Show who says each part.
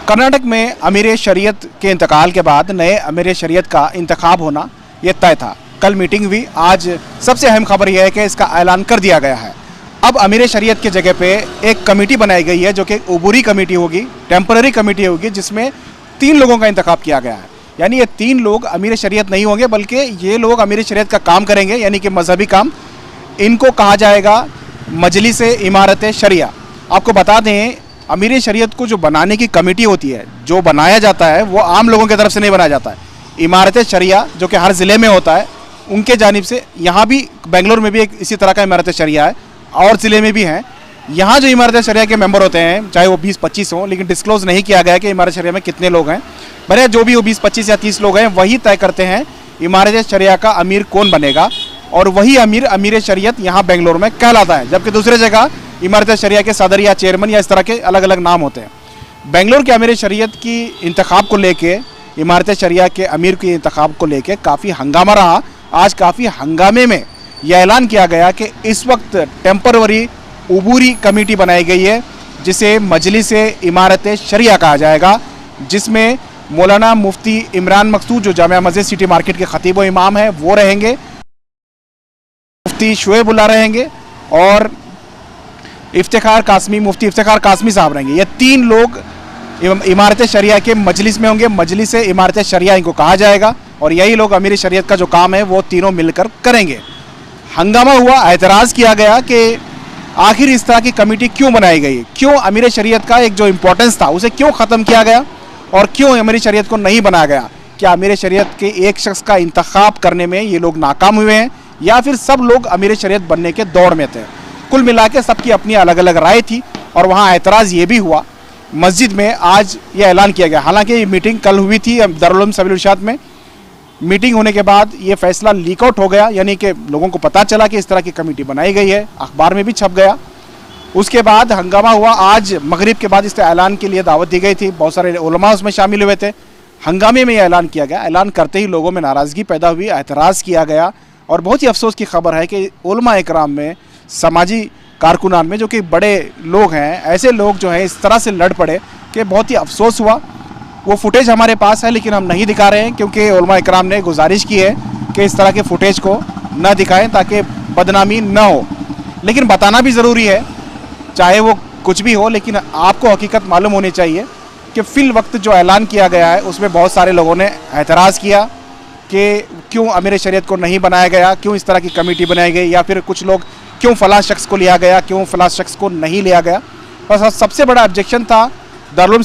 Speaker 1: कर्नाटक में अमीर शरीयत के इंतकाल के बाद नए अमीर शरीयत का इंतखाब होना ये तय था। कल मीटिंग हुई। आज सबसे अहम खबर यह है कि इसका ऐलान कर दिया गया है। अब अमीर शरीयत की जगह पे एक कमेटी बनाई गई है जो कि उबूरी कमेटी होगी, टेम्पररी कमेटी होगी, जिसमें 3 लोगों का इंतखाब किया गया है। यानी ये 3 लोग अमीर शरीयत नहीं होंगे, बल्कि ये लोग अमीर शरीयत का काम करेंगे, यानी कि मजहबी काम। इनको कहा जाएगा मजलिस इमारत शरिया। आपको बता दें, अमीर शरीयत को जो बनाने की कमेटी होती है, जो बनाया जाता है वो आम लोगों की तरफ से नहीं बनाया जाता है। इमारत शरिया जो कि हर ज़िले में होता है, उनके जानिब से, यहाँ भी बेंगलोर में भी एक इसी तरह का इमारत शरिया है और ज़िले में भी हैं। यहाँ जो इमारत शरिया के मेंबर होते हैं, चाहे वो 20-25 हों, लेकिन डिस्क्लोज़ नहीं किया गया कि इमारत शरिया में कितने लोग हैं। भले जो भी वो 20-25 या 30 लोग हैं, वही तय करते हैं इमारत शरिया का अमीर कौन बनेगा, और वही अमीर शरीयत यहाँ बेंगलोर में कहलाता है। जबकि दूसरी जगह इमारत शरिया के सदर या चेयरमैन या इस तरह के अलग अलग नाम होते हैं। बेंगलोर के अमीर शरीयत की इंतखाब को लेके, इमारत शरिया के अमीर की इंतखाब को लेके काफ़ी हंगामा रहा। आज काफ़ी हंगामे में यह ऐलान किया गया कि इस वक्त टेम्पररी उबूरी कमेटी बनाई गई है, जिसे मजलिस इमारत शरिया कहा जाएगा, जिसमें मौलाना मुफ्ती इमरान मकसूद जो जामिया मस्जिद सिटी मार्केट के खतीब व इमाम हैं वो रहेंगे, मुफ्ती शुएबुल्लाह रहेंगे और मुफ्ती इफ्तिखार कासमी साहब रहेंगे। ये 3 लोग इमारत शरिया के मजलिस में होंगे। मजलिस इमारत शरिया इनको कहा जाएगा और यही लोग अमीर शरीयत का जो काम है वो तीनों मिलकर करेंगे। हंगामा हुआ, एतराज़ किया गया कि आखिर इस तरह की कमेटी क्यों बनाई गई, क्यों अमीर शरीयत का एक जो इम्पोर्टेंस था उसे क्यों ख़त्म किया गया और क्यों अमीर शरीयत को नहीं बनाया गया। क्या अमीर शरीयत के एक शख्स का इंतखाब करने में ये लोग नाकाम हुए हैं या फिर सब लोग अमीर शरीयत बनने के दौड़ में थे। कुल मिला के सबकी अपनी अलग अलग राय थी और वहाँ एतराज़ ये भी हुआ। मस्जिद में आज ये ऐलान किया गया। हालांकि ये मीटिंग कल हुई थी दारुल उलूम सबील इरशाद में। मीटिंग होने के बाद ये फैसला लीक आउट हो गया, यानी कि लोगों को पता चला कि इस तरह की कमेटी बनाई गई है, अखबार में भी छप गया। उसके बाद हंगामा हुआ। आज मगरिब के बाद इस ऐलान के लिए दावत दी गई थी, बहुत सारे उलमा उसमें शामिल हुए थे। हंगामे में यह ऐलान किया गया। ऐलान करते ही लोगों में नाराज़गी पैदा हुई, एतराज़ किया गया और बहुत ही अफसोस की खबर है कि उलमा इकराम में, समाजी कारकुनान में, जो कि बड़े लोग हैं, ऐसे लोग जो हैं इस तरह से लड़ पड़े कि बहुत ही अफसोस हुआ। वो फुटेज हमारे पास है लेकिन हम नहीं दिखा रहे हैं, क्योंकि उलमा इकराम ने गुजारिश की है कि इस तरह के फुटेज को न दिखाएं ताकि बदनामी न हो। लेकिन बताना भी ज़रूरी है, चाहे वो कुछ भी हो, लेकिन आपको हकीकत मालूम होनी चाहिए कि फ़िल वक्त जो ऐलान किया गया है उसमें बहुत सारे लोगों ने एतराज़ किया कि क्यों अमीर शरीयत को नहीं बनाया गया, क्यों इस तरह की कमेटी बनाई गई, या फिर कुछ लोग क्यों फ़लाँ शख्स को लिया गया, क्यों फ़लाँ शख्स को नहीं लिया गया। बस सबसे बड़ा ऑब्जेक्शन था दारुल उलूम